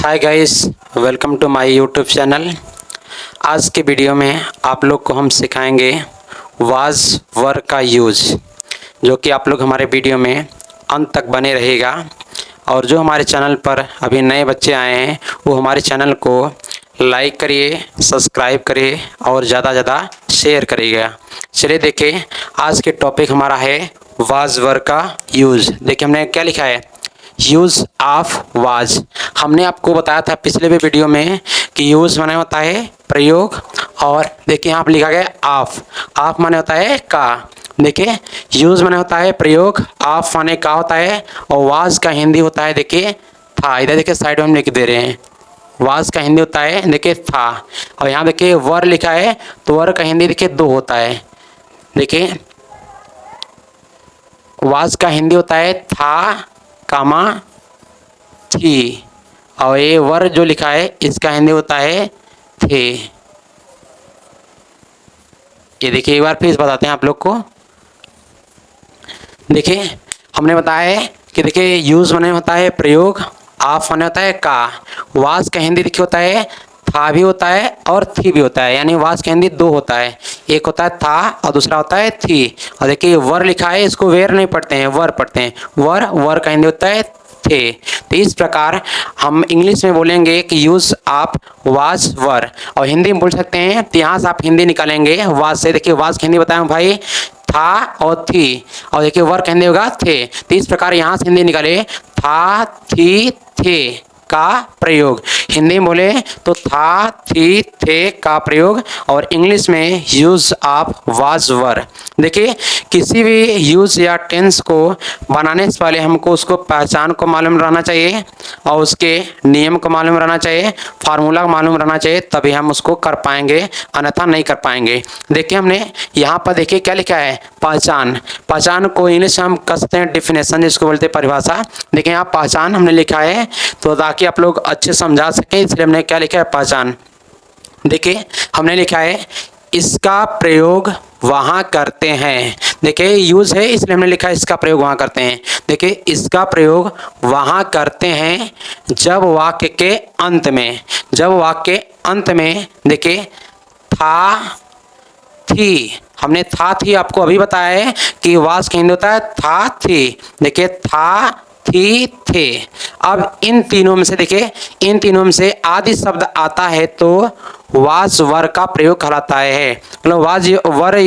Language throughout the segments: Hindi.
Hi guys, welcome to my YouTube channel. आज के वीडियो में आप लोग को हम सिखाएंगे वाज वर का यूज़, जो कि आप लोग हमारे वीडियो में अंत तक बने रहेगा। और जो हमारे चैनल पर अभी नए बच्चे आए हैं वो हमारे चैनल को लाइक करिए, सब्सक्राइब करिए और ज़्यादा से ज़्यादा शेयर करिएगा। चलिए देखिए, आज के टॉपिक हमारा है वाज वर का यूज़। देखिए हमने क्या लिखा है, यूज़ ऑफ वाज। हमने आपको बताया था पिछले भी वीडियो में कि यूज़ माने होता है प्रयोग, और देखिए यहाँ पर लिखा गया ऑफ। ऑफ माने होता है का। देखिए यूज़ माने होता है प्रयोग, ऑफ माने का होता है, और वाज का हिंदी होता है देखिए था। इधर देखिए साइड में हम लिख दे रहे हैं, वाज का हिंदी होता है देखिए था। और यहाँ देखिए वर लिखा है तो वर का हिंदी देखिए दो होता है। देखिए वाज का हिंदी होता है था कामा थी, और ये वर जो लिखा है इसका हिंदी होता है थे। ये देखिए एक बार फिर बताते हैं आप लोग को। देखिए हमने बताया है कि देखिए यूज़ माने होता है प्रयोग, ऑफ माने होता है का, वाज का हिंदी देखिए होता है था भी होता है और थी भी होता है। यानी वाज का हिंदी दो होता है, एक होता है था और दूसरा होता है थी। और देखिए वर लिखा है, इसको वेर नहीं पढ़ते हैं, वर पढ़ते हैं। वर वर का हिंदी होता है थे। तो इस प्रकार हम इंग्लिश में बोलेंगे कि यूज़ ऑफ वाज वर, और हिंदी में बोल सकते हैं। तो यहाँ से आप हिंदी निकालेंगे वाज से। देखिए वाज की हिंदी बताएं भाई था और थी, और देखिए वर का हिंदी होगा थे। तो इस प्रकार यहाँ से हिंदी निकाले था थी थे का प्रयोग। हिंदी में बोले तो था थी थे का प्रयोग, और इंग्लिश में यूज़ ऑफ वाज वर। देखिए किसी भी यूज़ या टेंस को बनाने से पहले हमको उसको पहचान को मालूम रहना चाहिए, और उसके नियम को मालूम रहना चाहिए, फार्मूला मालूम रहना चाहिए, तभी हम उसको कर पाएंगे, अन्यथा नहीं कर पाएंगे। देखिए हमने यहाँ पर देखिए क्या लिखा है, पहचान। पहचान को इंग्लिश में हम कह सकते हैं डिफिनेशन, जिसको बोलते हैं परिभाषा। देखिए यहाँ पहचान हमने लिखा है तो ताकि आप लोग अच्छे समझा सकें, इसलिए हमने क्या लिखा है पहचान। देखिए हमने लिखा है इसका प्रयोग वहाँ करते हैं। देखिए यूज़ है इसलिए हमने लिखा है इसका प्रयोग वहाँ करते हैं। देखिए इसका प्रयोग वहाँ करते हैं जब वाक्य के अंत में, जब वाक्य अंत में देखिए था थी। हमने था थी आपको अभी बताया है कि वाज का हिंदी होता है था थी। देखिए था थी थे। अब इन तीनों में से देखिए, इन तीनों में से आदि शब्द आता है तो वाज वर का प्रयोग कहलाता है। मतलब वाज वर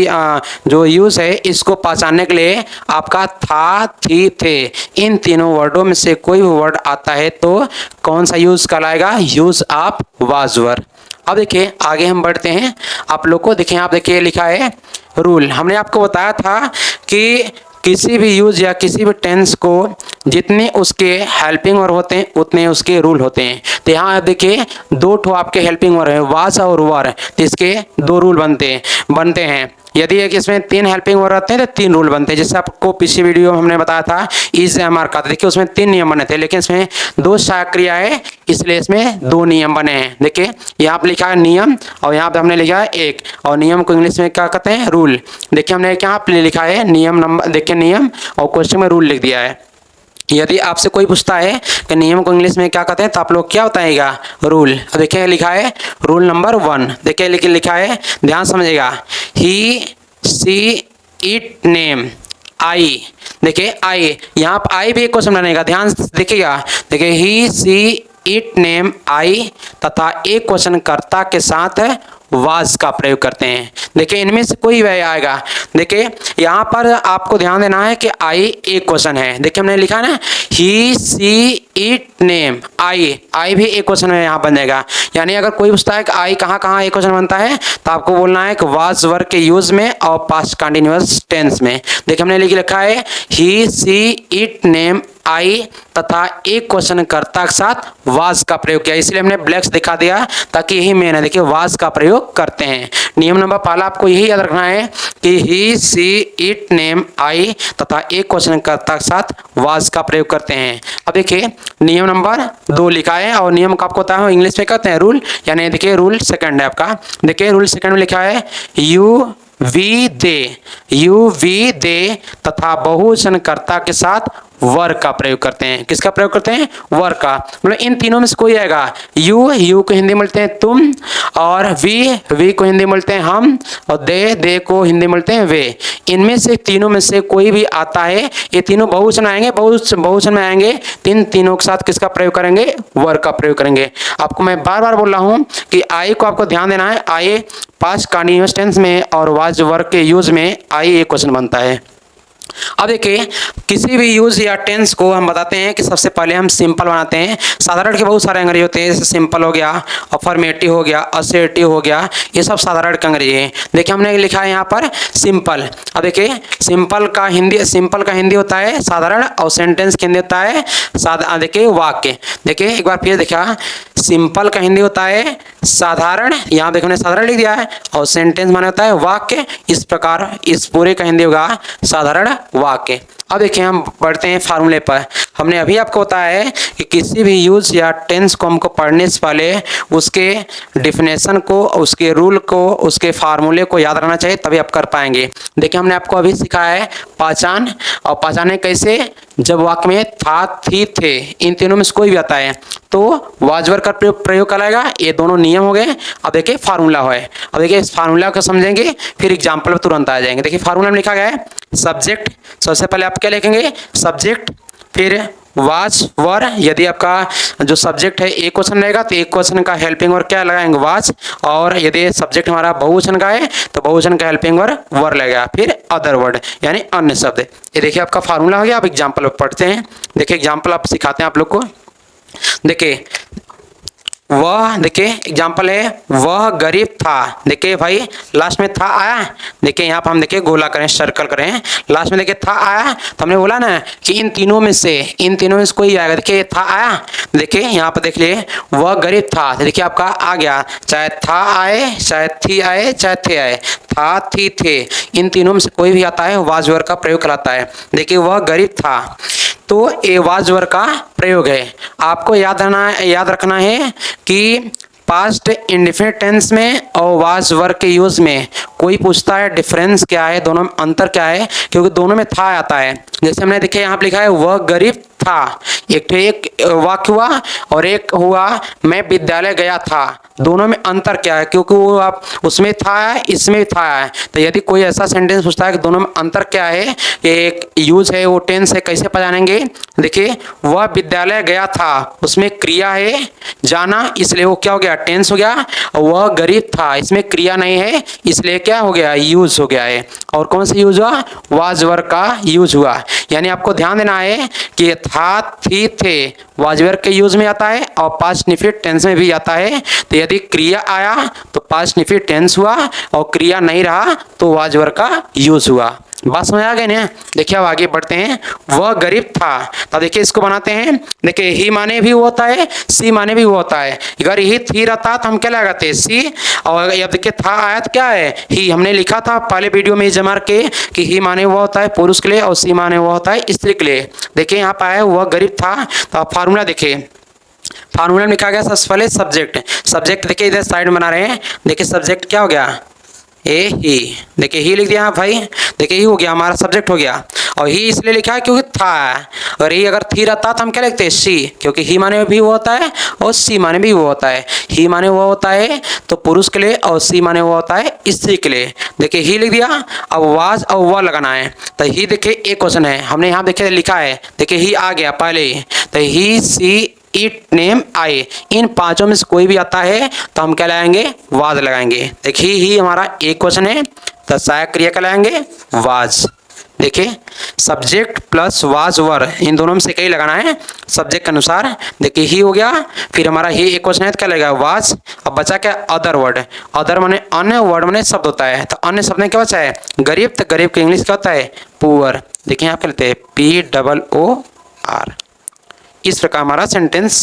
जो यूज है इसको पहचानने के लिए आपका था थी थे, इन तीनों वर्डों में से कोई भी वर्ड आता है तो कौन सा यूज कहलाएगा, यूज ऑफ वाज वर। अब देखिए आगे हम बढ़ते हैं। आप लोग को देखिए, आप देखिए लिखा है रूल। हमने आपको बताया था कि किसी भी यूज या किसी भी टेंस को जितने उसके हेल्पिंग वर्ब होते हैं उतने उसके रूल होते हैं। तो यहाँ देखिए दो ठो आपके हेल्पिंग वर्ब है, वाज और वर, तो इसके दो रूल बनते हैं। यदि एक इसमें तीन हेल्पिंग वर्ब रहते हैं तो तीन रूल बनते हैं। जैसे आपको पिछली वीडियो में हमने बताया था इज एमआर का, देखिए उसमें तीन नियम बने थे, लेकिन इसमें दो सहायक क्रिया है इसलिए इसमें दो नियम बने हैं। देखिए यहाँ पे लिखा है नियम, और यहाँ पे हमने लिखा है एक, और नियम को इंग्लिश में क्या कहते हैं, रूल। देखिए हमने यहाँ पे लिखा है नियम नंबर, देखिए नियम, और क्वेश्चन में रूल लिख दिया है। यदि आपसे कोई पूछता है कि नियम को इंग्लिश में क्या कहते हैं तो आप लोग क्या बताएगा, रूल। देखिए लिखा है रूल नंबर 1। देखिए लिखा है, ध्यान समझिएगा, ही सी इट नेम आई। देखिए आई, यहाँ पर आई भी एक क्वेश्चन बनेगा, ध्यान देखिएगा। देखिए ही सी इट नेम आई, तथा एक क्वेश्चन कर्ता के साथ वाज का प्रयोग करते हैं। देखिए इनमें से कोई वह आएगा। देखिए यहाँ पर आपको ध्यान देना है कि आई एक क्वेश्चन है। देखिए हमने लिखा ना ही सी इट नेम आई, आई भी एक क्वेश्चन में यहाँ बन जाएगा। यानी अगर कोई पूछता है कि आई कहाँ कहाँ एक क्वेश्चन बनता है तो आपको बोलना है कि वाज वर के यूज में और पास्ट कंटिन्यूअस टेंस में। देखिए हमने लिखा है ही सी इट नेम आई, तथा एक क्वेश्चन कर्ता के साथ वाज का प्रयोग किया, इसलिए हमने ब्लैक्स दिखा दिया ताकि यही मेन है। देखिए वाज का प्रयोग करते हैं। नियम नंबर पहला आपको यही याद रखना है कि ही सी इट नेम आई, तथा एक क्वेश्चन कर्ता के साथ वाज का प्रयोग करते हैं। अब देखिए नियम नंबर 2 लिखा है, और नियम का आपको पता है इंग्लिश में कहते हैं रूल, यानी देखिए रूल सेकंड है आपका। देखिए रूल सेकंड में लिखा है यू वी दे, तथा बहुवचन कर्ता के साथ वर का प्रयोग करते हैं। किसका प्रयोग करते हैं? वर का। मतलब इन तीनों में से कोई आएगा। यू को हिंदी में बोलते हैं तुम, और वी को हिंदी में बोलते हैं हम, और दे को हिंदी में बोलते हैं वे। इनमें से तीनों में से कोई भी आता है, ये तीनों बहुवचन आएंगे, बहुवचन में आएंगे, तीनों के साथ किसका प्रयोग करेंगे? वर का प्रयोग करेंगे। आपको मैं बार बार बोल रहा हूं कि आई को आपको ध्यान देना है। आई पास्ट कंटीन्यूअस टेंस में और वाज वर्ब के यूज में आई एक क्वेश्चन बनता है। अब देखिए, किसी भी यूज या टेंस को हम बताते हैं कि सबसे पहले हम सिंपल बनाते हैं। साधारण के बहुत सारे अंग्रेजी होते हैं, जैसे सिंपल हो गया, अफर्मेटिव हो गया, असर्टिव हो गया, ये सब साधारण के अंग्रेजी हैं। देखिए हमने लिखा है यहाँ पर सिंपल। अब देखिए सिंपल का हिंदी होता है साधारण, और सेंटेंस की हिंदी होता है देखिए वाक्य। देखिए एक बार फिर देखा, सिंपल का हिंदी होता है साधारण, यहाँ देखो मैंने साधारण लिख दिया है, और सेंटेंस माने होता है वाक्य। इस प्रकार इस पूरे का हिंदी होगा साधारण वाक्य। अब देखिए हम पढ़ते हैं फार्मूले पर। हमने अभी आपको बताया है कि किसी भी यूज या टेंस को हमको पढ़ने से पहले उसके डिफिनेशन को, उसके रूल को, उसके फार्मूले को याद रखना चाहिए, तभी आप कर पाएंगे। देखिए हमने आपको अभी सिखाया है पहचान, और पहचाने कैसे? जब वाक्य में था, थी, थे, इन तीनों में से कोई भी आता है तो वाज वर्ब का प्रयोग कराएगा। ये दोनों नियम हो गए। अब देखिए फार्मूला है। अब देखिए इस फार्मूला को समझेंगे, फिर एग्जाम्पल पर तुरंत आ जाएंगे। देखिए फार्मूला में लिखा गया है सब्जेक्ट। सबसे पहले आप क्या लिखेंगे? सब्जेक्ट, फिर वाज वर। यदि आपका जो सब्जेक्ट है एक क्वेश्चन रहेगा तो एक क्वेश्चन का हेल्पिंग वर्ब क्या लगाएंगे? वाज। और यदि सब्जेक्ट हमारा बहुवचन का है तो बहुवचन का हेल्पिंग वर्ब वर लगेगा, फिर अदर वर्ड यानी अन्य शब्द। ये देखिए आपका फार्मूला हो गया। आप एग्जाम्पल पढ़ते हैं। देखिए एग्जाम्पल आप सिखाते हैं आप लोग को। देखिए वह, देखिए एग्जाम्पल है वह गरीब था। देखिए भाई लास्ट में था आया, देखिए यहाँ पर हम देखिए गोला करें, सर्कल करें, लास्ट में देखिए था आया, तो हमने बोला ना कि इन तीनों में से कोई आएगा। देखिए था आया, देखिए यहाँ पर देख लिए वह गरीब था, देखिए आपका आ गया, चाहे था आए, चाहे थी आए, चाहे थे आए, था, थी, थे, इन तीनों में से कोई भी आता है वाज वर्ब का प्रयोग कराता है। देखिए वह गरीब था, तो ये वाज वर्ब का प्रयोग है। आपको याद रखना है कि पास्ट इंडेफिनिट टेंस में और वाज वर्ब के यूज में कोई पूछता है डिफरेंस क्या है, दोनों में अंतर क्या है, क्योंकि दोनों में था आता है। जैसे हमने देखिए यहाँ पे लिखा है वह गरीब था, एक वाक्य हुआ, और एक हुआ मैं विद्यालय गया था। दोनों में अंतर क्या है? क्योंकि वो आप उसमें था है, इसमें था है। तो यदि कोई ऐसा सेंटेंस पूछता है कि दोनों में अंतर क्या है, एक यूज है, वो टेंस है, कैसे पहचानेंगे? देखिए वह विद्यालय गया था, उसमें क्रिया है जाना, इसलिए वो क्या हो गया? टेंस हो गया। और वह गरीब था, इसमें क्रिया नहीं है, इसलिए क्या हो गया? यूज हो गया है। और कौन सा यूज हुआ? वाज वर्ब का यूज हुआ। यानी आपको ध्यान देना है कि था, थी, थे वाज वर्ब के यूज में आता है और पास्ट इंडेफिनिट टेंस में भी आता है। तो यदि क्रिया आया तो पास्ट इंडेफिनिट टेंस हुआ, और क्रिया नहीं रहा तो वाज वर्ब का यूज हुआ। बात समझ आ गई ना? देखिए अब आगे बढ़ते हैं। वह गरीब था, तो देखिए इसको बनाते हैं। देखिए ही माने भी वो होता है, सी माने भी वो होता है। अगर ही थी रहता तो हम क्या लगाते? सी। और अब देखिए था आया तो क्या है? ही। हमने लिखा था पहले वीडियो में जमा के कि ही माने वो होता है पुरुष के लिए, और सी माने वो होता है स्त्री के लिए। देखिए यहाँ पर आया वह गरीब था, तो आप फार्मूला देखिए। फार्मूला में लिखा गया सबसे पहले सब्जेक्ट देखिए इधर साइड में बना रहे हैं। देखिए सब्जेक्ट क्या हो गया? ए ही। देखिए ही लिख दिया भाई, देखिए ही हो गया, हमारा सब्जेक्ट हो गया। और ही इसलिए लिखा है क्योंकि था, और ही अगर थी रहता तो हम क्या लिखते? सी, क्योंकि ही माने भी वो होता है और सी माने भी वो होता है। ही माने वो होता है तो पुरुष के लिए, और सी माने वो होता है स्त्री के लिए। देखिए ही लिख दिया। अब वाज और वह लगाना है, तो ही देखिए एक क्वेश्चन है, हमने यहाँ देखिए लिखा है, देखिए ही आ गया पहले ही, तो ही, सी, इट, नेम, आई, इन पांचों में से कोई भी आता है तो हम क्या लगाएंगे? वाज लगाएंगे। देखिए ही हमारा एक क्वेश्चन है, तो सहायक क्रिया क्या लगाएंगे? वाज। देखिए सब्जेक्ट प्लस वाज वर्ब, इन दोनों में से कई लगाना है सब्जेक्ट के अनुसार। देखिए ही हो गया, फिर हमारा ही एक क्वेश्चन है तो क्या लगेगा? वाज। अब बचा क्या? Other word. अदर माने अन्य, वर्ड माने शब्द होता है, तो अन्य शब्द में क्या बचा है? गरीब। तो गरीब का इंग्लिश क्या होता है? पुअर। देखिए यहाँ पे लेते हैं POOR। इस प्रकार हमारा सेंटेंस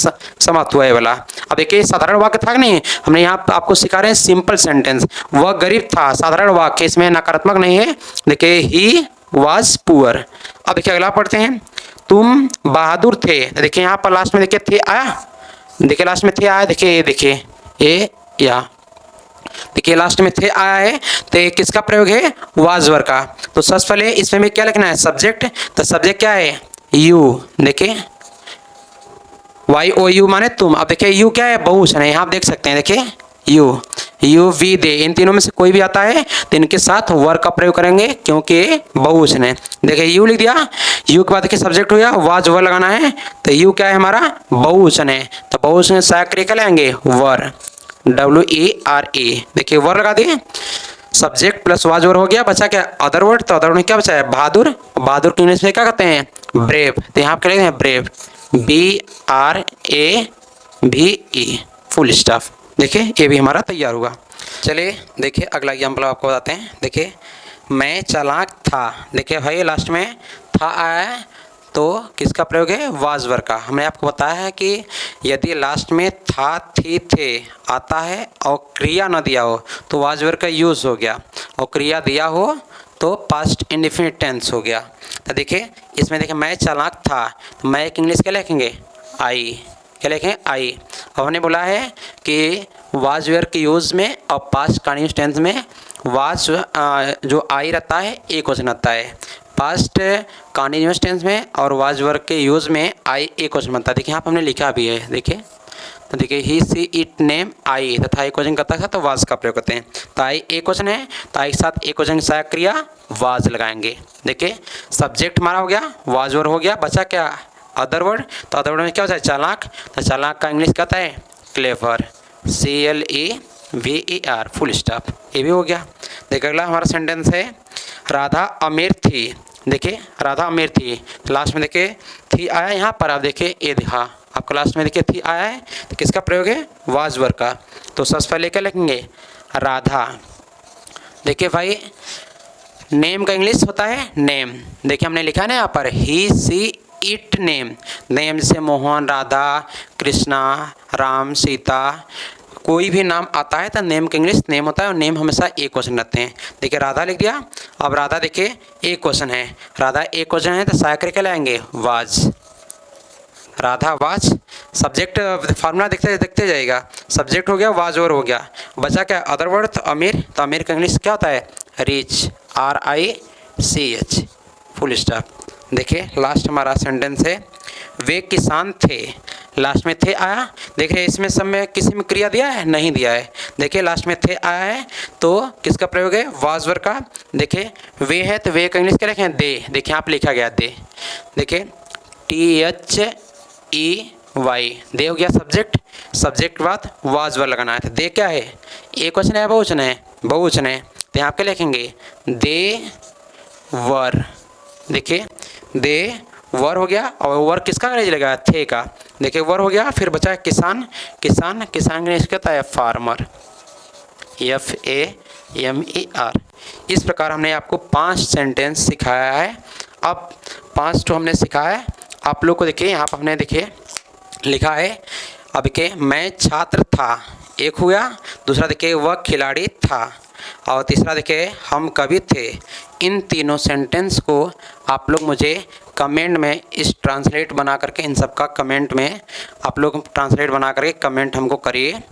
समाप्त हुआ है वाला। अब देखिए साधारण वाक्य था नहीं, हमने यहाँ आपको सिखा रहे हैं सिंपल सेंटेंस। वह गरीब था, साधारण वाक्य, इसमें नकारात्मक नहीं है। देखिए ही वाज पुअर। अब देखिए अगला पढ़ते हैं। तुम बहादुर थे। देखिए यहाँ पर लास्ट में देखिए थे आया, देखिए लास्ट में थे आया, देखिए ए या, देखिए लास्ट में थे आया है, तो ये किसका प्रयोग है? वाज वर्ब का। तो सबसे पहले इसमें भी क्या लिखना है? सब्जेक्ट। तो सब्जेक्ट क्या है? यू, देखिए YOU माने तुम। अब देखिए यू क्या है, बहुवचन है, यहाँ आप देख सकते हैं, देखिए यू, यू, वी, दे, इन तीनों में से कोई भी आता है तो इनके साथ वर का प्रयोग करेंगे क्योंकि बहुवचन है। देखिए यू लिख दिया, यू के बाद देखिए सब्जेक्ट हो गया, वाज वर लगाना है, तो यू क्या है हमारा, बहुवचन है, तो बहुवचन सहायक क्रिया क्या लेंगे, वर, WERE। देखिए वर लगा दिए, सब्जेक्ट प्लस वाज वर हो गया, बचा क्या अदर वर्ड, तो अदर वर्ड में क्या बचा है, बहादुर। बहादुर को इंग्लिश में क्या कहते हैं, ब्रेव, तो यहाँ पे लिखते हैं ब्रेव, BRAVE, फुल स्टॉप। देखिए ये भी हमारा तैयार हुआ। चलिए देखिए अगला एग्जाम्पल आपको बताते हैं। देखिए मैं चालाक था, देखिए भाई लास्ट में था आया है तो किसका प्रयोग है, वाज वर का। हमने आपको बताया है कि यदि लास्ट में था, थी, थे आता है और क्रिया न दिया हो तो वाज वर का यूज़ हो गया, और क्रिया दिया हो तो पास्ट इंडेफिनिट टेंस हो गया। तो देखिए इसमें देखिए मैं चालाक था, तो मैं एक इंग्लिश क्या लिखेंगे, आई, क्या लिखेंगे, आई। अब हमने बोला है कि वाज वेयर के यूज़ में और पास्ट कंटिन्यूअस टेंस में वाज जो आई रहता है एक वचन आता है, पास्ट कंटिन्यूअस टेंस में और वाज वेयर के यूज़ में आई एक वचन बनता है। देखिए यहाँ पर हमने लिखा भी है, देखिए तो देखिए ही, सी, इट, नेम, आई तथा एक वचन करता है तो वाज का प्रयोग करते हैं। तो आई एक वचन है तो आई के साथ एक वचन की सहायक क्रिया वाज लगाएंगे। देखिए सब्जेक्ट हमारा हो गया, वाज वर हो गया, बचा क्या अदर वर्ड, तो अदर वर्ड में क्या होता है, चालाक, तो चालाक का इंग्लिश कहता है क्लेवर, CLEVER, फुल स्टॉप। ये भी हो गया। देखिए अगला हमारा सेंटेंस है राधा अमीर थी। देखिए राधा अमीर थी, लास्ट में देखिए थी आया यहाँ पर, आप देखिए ये दिखा आपको लास्ट में देखिए थी आया है तो किसका प्रयोग है, वाज वर का। तो सबसे पहले क्या लिखेंगे, राधा। देखिए भाई नेम का इंग्लिश होता है नेम, देखिए हमने लिखा है ना यहाँ पर ही, सी, इट, नेम। नेम जैसे मोहन, राधा, कृष्णा, राम, सीता, कोई भी नाम आता है तो नेम का इंग्लिश नेम होता है और नेम हमेशा एक क्वेश्चन रहते हैं। देखिए राधा लिख दिया, अब राधा देखिए एक क्वेश्चन है, राधा एक क्वेश्चन है तो सहायक क्या लाएंगे, was, Radha was. Subject formula देखते देखते जाएगा, सब्जेक्ट हो गया, वाज और हो गया, बचा क्या अदर वर्ड, तो अमीर, तो अमीर का इंग्लिश क्या होता है, रिच, RICH, फुल स्टॉप। देखिए लास्ट हमारा सेंटेंस है वे किसान थे, लास्ट में थे आया, देखिए इसमें सब में किसी में क्रिया दिया है, नहीं दिया है। देखिए लास्ट में थे आया है तो किसका प्रयोग है, वाज वर का। देखिए वे है तो वे का इंग्लिश क्या लिखें, दे, देखिए यहाँ पे लिखा गया दे, देखिए THEY, दे हो गया सब्जेक्ट, सब्जेक्ट के बाद वाज वर लगाना है, तो दे क्या है, एक वचन है बहुवचन है, बहुवचन है, तो यहाँ पे लिखेंगे दे वर। देखिए दे वर हो गया और वर किसका अंग्रेजी लगा, थे का। देखिए वर हो गया, फिर बचा किसान, किसान, किसान अंग्रेजी कहता है फार्मर, FAMER। इस प्रकार हमने आपको 5 सेंटेंस सिखाया है। अब 5 तो हमने सिखाया है आप लोग को। देखिए यहाँ पर हमने देखिए लिखा है, अब देखिए मैं छात्र था एक हुआ, दूसरा देखिए वह खिलाड़ी था, और तीसरा देखिए हम कवि थे। इन तीनों सेंटेंस को आप लोग मुझे कमेंट में इस ट्रांसलेट बना करके, इन सब का कमेंट में आप लोग ट्रांसलेट बना करके कमेंट हमको करिए।